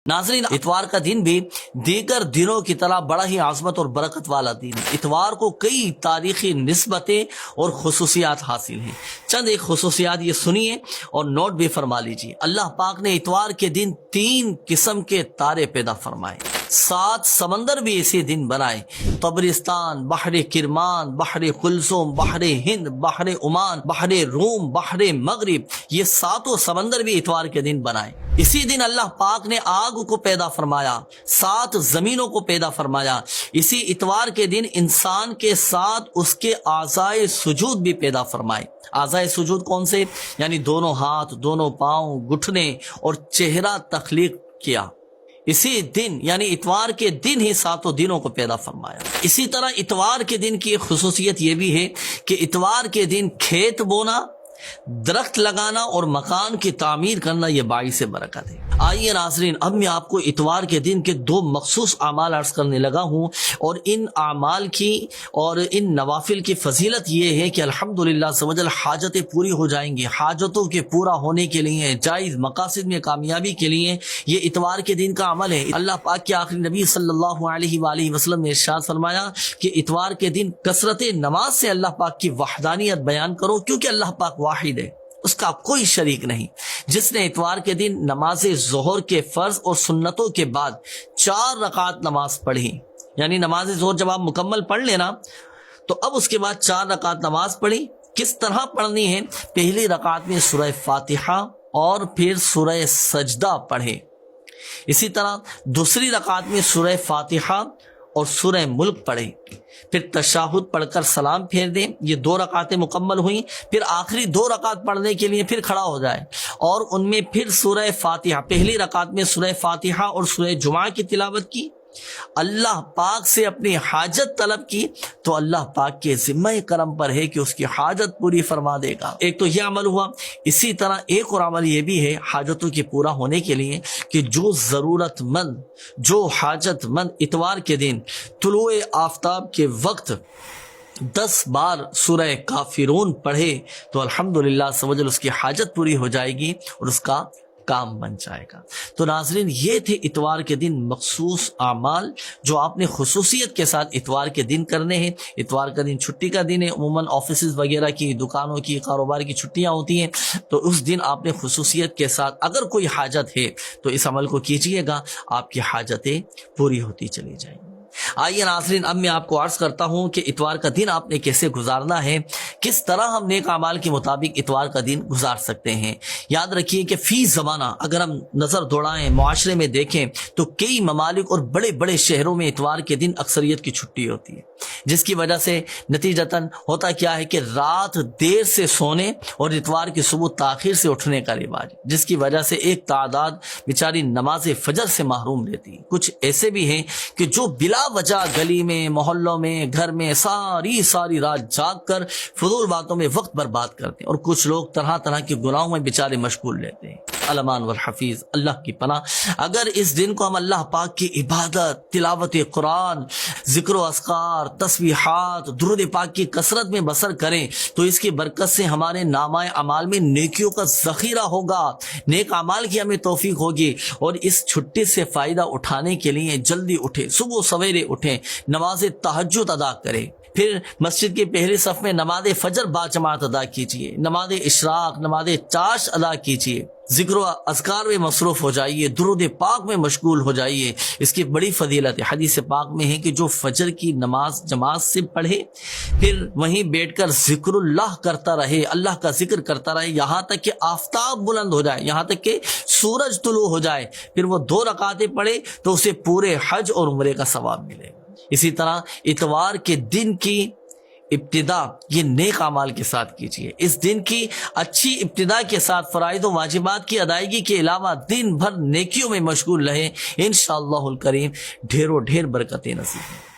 नाज़रीन, इतवार का दिन भी दीगर दिनों की तरह बड़ा ही आज़मत और बरकत वाला दिन है। इतवार को कई तारीखी निस्बतें और खुसूसियात हासिल हैं। चंद एक खुसूसियात ये सुनिए और नोट भी फरमा लीजिए। अल्लाह पाक ने इतवार के दिन 3 किस्म के तारे पैदा फरमाए, 7 समंदर भी इसी दिन बनाए। तबरिस्तान, बहरे किरमान, बहरे कुलसुम, बहरे हिंद, बहरे ओमान, बहरे रूम, बहरे मगरिब, ये 7 समंदर भी इतवार के दिन बनाए। इसी दिन अल्लाह पाक ने आग को पैदा फरमाया, 7 जमीनों को पैदा फरमाया। इसी इतवार के दिन इंसान के साथ उसके आज़ाए सुजूद भी पैदा फरमाए। आज़ाए सुजूद कौन से? यानी दोनों हाथ, दोनों पाँव, घुटने और चेहरा तख्लीक किया। इसी दिन यानी इतवार के दिन ही 7 दिनों को पैदा फरमाया। इसी तरह इतवार के दिन की एक खुसूसियत ये भी है कि इतवार के दिन खेत बोना, दरख्त लगाना और मकान की तामीर करना ये बाइस बरकत है। आइए नाज़रीन, अब मैं आपको इतवार के दिन के 2 मखसूस आमाल अर्ज करने लगा हूँ और इन आमाल की और इन नवाफिल की फजीलत ये है कि अल्हम्दुलिल्लाह सवजल हाजतें पूरी हो जाएंगी। हाजतों के पूरा होने के लिए, जायज़ मकासद में कामयाबी के लिए ये इतवार के दिन का अमल है। अल्लाह पाक के आखिरी नबी सल्लल्लाहु अलैहि वसल्लम ने इरशाद फरमाया कि इतवार के दिन कसरत नमाज से अल्लाह पाक की वहदानियत बयान करो, क्योंकि अल्लाह पाक वाहिद है, उसका कोई शरीक नहीं। जिसने इतवार के दिन नमाज ज़ोहर के फर्ज और सुन्नतों के बाद 4 रकात नमाज पढ़ी, यानी नमाज ज़ोहर जब आप मुकम्मल पढ़ लेना तो अब उसके बाद 4 रकात नमाज पढ़ी। किस तरह पढ़नी है? पहली रकात में सूरह फातिहा और फिर सूरह सजदा पढ़े। इसी तरह दूसरी रकात में सूरह फातिहा और सूरह मुल्क पढ़े, फिर तशाहुद पढ़कर सलाम फेर दें। ये 2 रकातें मुकम्मल हुई। फिर आखिरी 2 रकात पढ़ने के लिए फिर खड़ा हो जाए और उनमें फिर सूरह फातिहा, पहली रकात में सूरह फातिहा और सूरह जुमा की तिलावत की, अल्लाह पाक से अपनी हाजत तलब की, तो अल्लाह पाक के ज़िम्मा करम पर है कि उसकी हाजत पूरी फरमा देगा। एक तो यह अमल हुआ। इसी तरह एक और अमल ये भी है हाजतों के पूरा होने के लिए कि जो ज़रूरतमंद, जो हाजतमंद इतवार के दिन तुलुए आफताब के वक्त 10 बार सूरह काफिरून पढ़े तो अल्हम्दुलिल्लाह सवजल उसकी हाजत पूरी हो जाएगी और उसका काम बन जाएगा। तो नाज़रीन, ये थे इतवार के दिन मखसूस आमाल जो आपने खुसूसियत के साथ इतवार के दिन करने हैं। इतवार का दिन छुट्टी का दिन है, उमूमन ऑफिसेज वगैरह की, दुकानों की, कारोबार की छुट्टियां होती हैं, तो उस दिन आपने खुसूसियत के साथ अगर कोई हाजत है तो इस अमल को कीजिएगा, आपकी हाजतें पूरी होती चली जाएंगी। आइए नाज़रीन, अब मैं आपको अर्ज करता हूँ कि इतवार का दिन आपने कैसे गुजारना है, किस तरह हम नेक अमाल के मुताबिक इतवार का दिन गुजार सकते हैं। याद रखिए कि फी ज़माना अगर हम नज़र दौड़ाएं, मुआशरे में देखें तो कई ममालिक और बड़े बड़े शहरों में इतवार के दिन अक्सरियत की छुट्टी होती है, जिसकी वजह से नतीजतन होता क्या है कि रात देर से सोने और इतवार की सुबह ताखिर से उठने का रिवाज, जिसकी वजह से एक तादाद बेचारी नमाज फजर से महरूम रहती है। कुछ ऐसे भी हैं कि जो बिला वजह गली में, मोहल्लों में, घर में सारी रात जाग कर फजूल बातों में वक्त बर्बाद करते हैं और कुछ लोग तरह तरह के गुनाहों में बेचारे मशगूल रहते हैं। अलमान वल हफीज, अल्लाह की पनाह। अगर इस दिन को हम अल्लाह पाक की इबादत, तिलावत कुरान, जिक्र अस्कार, तस्बीहात, दुरूद पाक की कसरत में बसर करें तो इसकी बरकत से हमारे नामाए अमाल में नेकियों का ज़ख़ीरा होगा, नेक अमाल की हमें तौफीक होगी। और इस छुट्टी से फ़ायदा उठाने के लिए जल्दी उठे, सुबह सवेरे उठें, नमाज तहज्जुद अदा करें, फिर मस्जिद की पहली सफ में नमाज फजर बाजमात अदा कीजिए, नमाज इशराक, नमाज चाश अदा कीजिए, जिक्र अज़कार में मसरूफ़ हो जाइए, दुरूद पाक में मशगूल हो जाइए। इसकी बड़ी फजीलत है। हदीस पाक में है कि जो फजर की नमाज जमात से पढ़े फिर वहीं बैठकर जिक्रुल्लाह करता रहे, अल्लाह का जिक्र करता रहे यहाँ तक कि आफताब बुलंद हो जाए, यहाँ तक कि सूरज तुलू हो जाए, फिर वो 2 रकातें पढ़े तो उसे पूरे हज और उम्रे का सवाब मिलेगा। इसी तरह इतवार के दिन की इब्तिदा ये नेक अमाल के साथ कीजिए। इस दिन की अच्छी इब्तिदा के साथ फ़राइज़ व वाजिबात की अदायगी के अलावा दिन भर नेकियों में मशगूल रहे। इंशाअल्लाहुल करीम ढेरों ढेर बरकतें नसीब हैं।